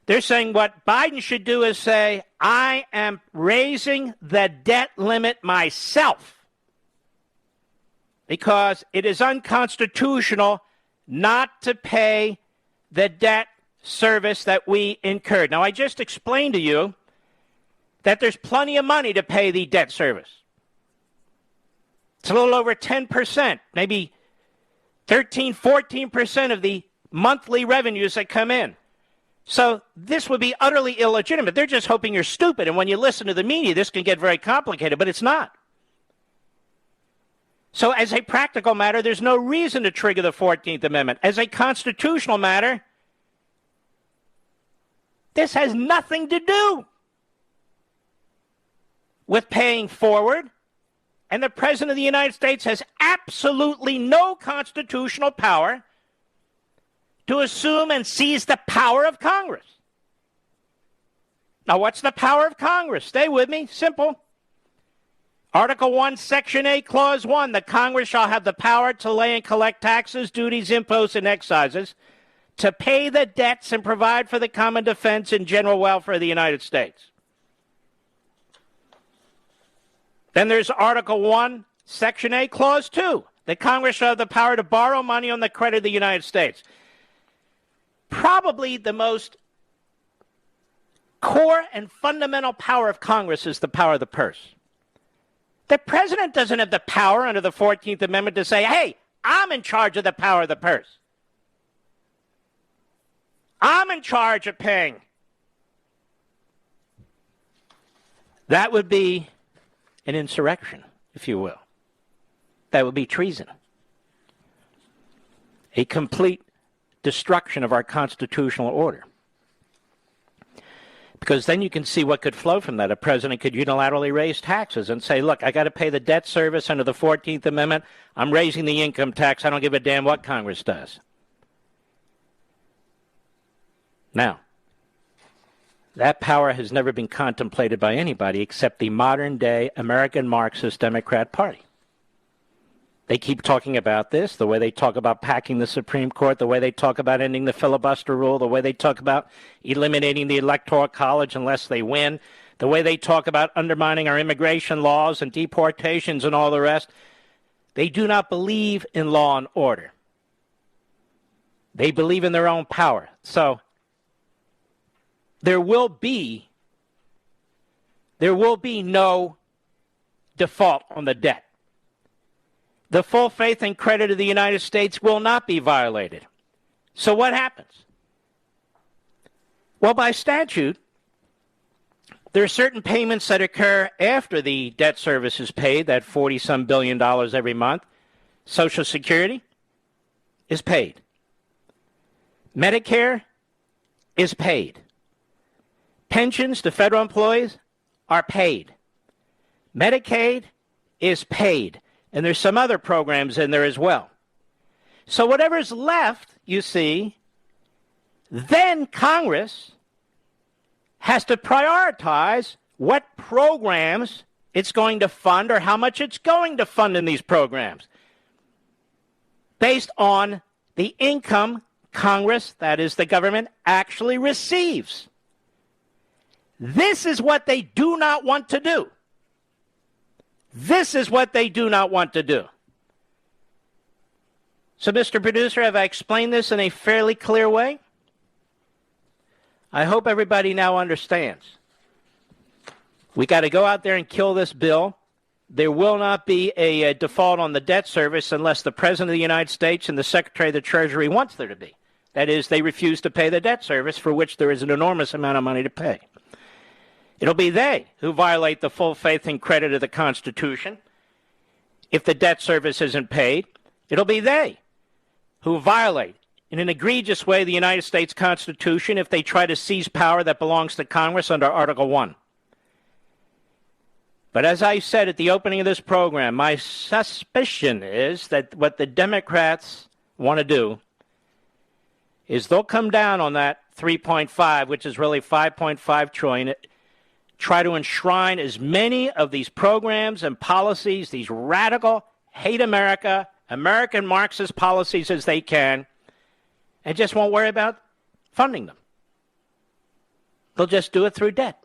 They're saying what Biden should do is say, I am raising the debt limit myself because it is unconstitutional not to pay the debt service that we incurred. Now, I just explained to you that there's plenty of money to pay the debt service. It's a little over 10%, maybe 13, 14% of the monthly revenues that come in. So this would be utterly illegitimate. They're just hoping you're stupid. And when you listen to the media, this can get very complicated, but it's not. So as a practical matter, there's no reason to trigger the 14th Amendment. As a constitutional matter, this has nothing to do with paying forward. And the President of the United States has absolutely no constitutional power to assume and seize the power of Congress. Now, what's the power of Congress? Stay with me. Simple. Article 1, Section 8, Clause 1, the Congress shall have the power to lay and collect taxes, duties, imposts, and excises, to pay the debts and provide for the common defense and general welfare of the United States. Then there's Article 1, Section 8, Clause 2, the Congress shall have the power to borrow money on the credit of the United States. Probably the most core and fundamental power of Congress is the power of the purse. The president doesn't have the power under the 14th Amendment to say, hey, I'm in charge of the power of the purse. I'm in charge of paying. That would be an insurrection, if you will. That would be treason. A complete destruction of our constitutional order. Because then you can see what could flow from that. A president could unilaterally raise taxes and say, look, I got to pay the debt service under the 14th Amendment. I'm raising the income tax. I don't give a damn what Congress does. Now, that power has never been contemplated by anybody except the modern-day American Marxist Democrat Party. They keep talking about this, the way they talk about packing the Supreme Court, the way they talk about ending the filibuster rule, the way they talk about eliminating the Electoral College unless they win, the way they talk about undermining our immigration laws and deportations and all the rest. They do not believe in law and order. They believe in their own power. So there will be no default on the debt. The full faith and credit of the United States will not be violated. So what happens? Well, by statute, there are certain payments that occur after the debt service is paid, that $40-some billion every month. Social Security is paid. Medicare is paid. Pensions to federal employees are paid. Medicaid is paid. And there's some other programs in there as well. So whatever's left, you see, then Congress has to prioritize what programs it's going to fund or how much it's going to fund in these programs based on the income Congress, that is the government, actually receives. This is what they do not want to do. This is what they do not want to do. So, Mr. Producer, have I explained this in a fairly clear way? I hope everybody now understands. We got to go out there and kill this bill. There will not be a default on the debt service unless the President of the United States and the Secretary of the Treasury wants there to be. That is, they refuse to pay the debt service, for which there is an enormous amount of money to pay. It'll be they who violate the full faith and credit of the Constitution. If the debt service isn't paid, it'll be they who violate in an egregious way the United States Constitution if they try to seize power that belongs to Congress under Article 1. But as I said at the opening of this program, my suspicion is that what the Democrats want to do is they'll come down on that 3.5, which is really 5.5 trillion, try to enshrine as many of these programs and policies, these radical, hate America, American Marxist policies as they can, and just won't worry about funding them. They'll just do it through debt.